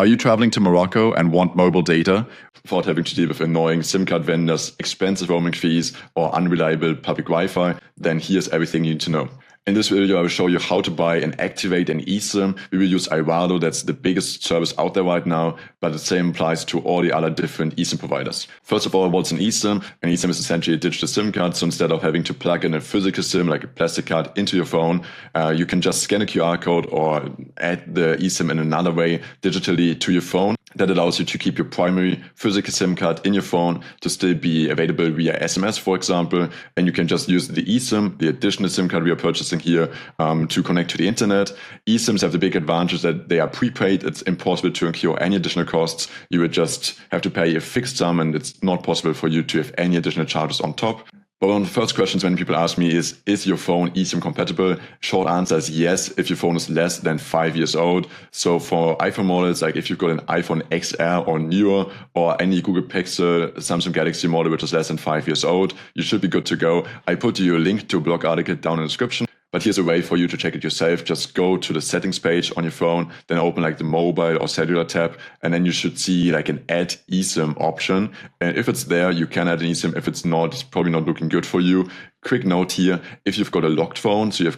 Are you traveling to Morocco and want mobile data without having to deal with annoying SIM card vendors, expensive roaming fees, or unreliable public Wi-Fi? Then here's everything you need to know. In this video, I will show you how to buy and activate an eSIM. We will use iValo, that's the biggest service out there right now, but the same applies to all the other different eSIM providers. First of all, what's an eSIM? An eSIM is essentially a digital SIM card, so instead of having to plug in a physical SIM like a plastic card into your phone, you can just scan a QR code or add the eSIM in another way digitally to your phone. That allows you to keep your primary physical SIM card in your phone to still be available via SMS, for example, and you can just use the eSIM, the additional SIM card we are purchasing here, to connect to the internet. eSIMs have the big advantage that they are prepaid. It's impossible to incur any additional costs. You would just have to pay a fixed sum, and it's not possible for you to have any additional charges on top. But one of the first questions when people ask me is your phone eSIM compatible? Short answer is yes, if your phone is less than 5 years old. So for iPhone models, like if you've got an iPhone XR or newer, or any Google Pixel, Samsung Galaxy model which is less than 5 years old, you should be good to go. I put you a link to a blog article down in the description. But here's a way for you to check it yourself. Just go to the settings page on your phone, then open like the mobile or cellular tab, and then you should see like an add eSIM option. And if it's there, you can add an eSIM. If it's not, it's probably not looking good for you. Quick note here, if you've got a locked phone, so you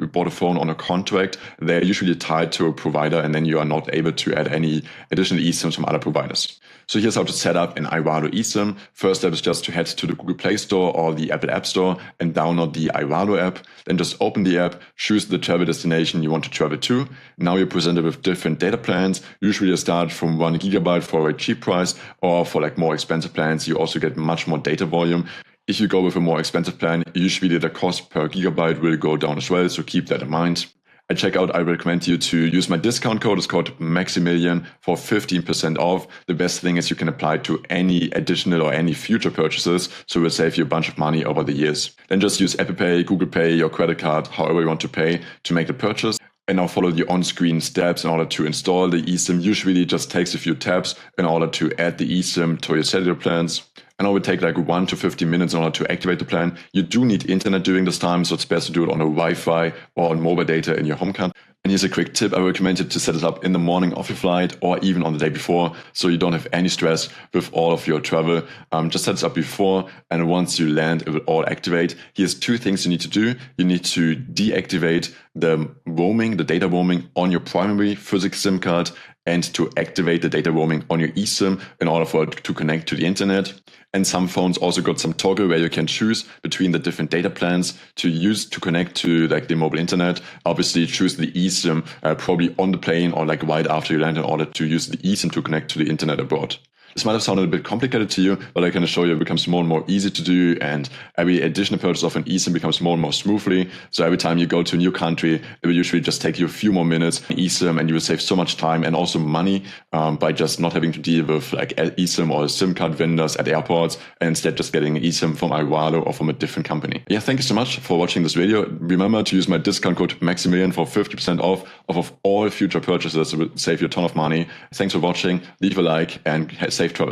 bought a phone on a contract, they're usually tied to a provider, and then you are not able to add any additional eSIMs from other providers. So here's how to set up an iValo eSIM. First step is just to head to the Google Play Store or the Apple App Store and download the iValo app. Then just open the app, choose the travel destination you want to travel to. Now you're presented with different data plans. Usually you start from 1 GB for a cheap price, or for like more expensive plans, you also get much more data volume. If you go with a more expensive plan, usually the cost per gigabyte will go down as well, so keep that in mind. At checkout, I recommend you to use my discount code. It's called Maximilian for 15% off. The best thing is you can apply to any additional or any future purchases, so it will save you a bunch of money over the years. Then just use Apple Pay, Google Pay, your credit card, however you want to pay to make the purchase. And now follow the on-screen steps in order to install the eSIM. Usually it just takes a few taps in order to add the eSIM to your cellular plans. And it will take like 1 to 15 minutes in order to activate the plan. You do need internet during this time, so it's best to do it on a Wi-Fi or on mobile data in your home country. And here's a quick tip. I recommend you to set it up in the morning of your flight or even on the day before, so you don't have any stress with all of your travel. Just set it up before, and once you land, it will all activate. Here's 2 things you need to do. You need to deactivate the roaming, the data roaming on your primary physical SIM card, and to activate the data roaming on your eSIM in order for it to connect to the internet. And some phones also got some toggle where you can choose between the different data plans to use to connect to like the mobile internet. Obviously choose the eSIM probably on the plane or like right after you land in order to use the eSIM to connect to the internet abroad. This might have sounded a bit complicated to you, but I can assure you it becomes more and more easy to do, and every additional purchase of an eSIM becomes more and more smoothly. So every time you go to a new country, it will usually just take you a few more minutes eSIM, and you will save so much time and also money by just not having to deal with like eSIM or SIM card vendors at airports, and instead just getting an eSIM from iValo or from a different company. Yeah, thank you so much for watching this video. Remember to use my discount code Maximilian for 50% off of all future purchases. It will save you a ton of money. Thanks for watching. Leave a like and safe travel.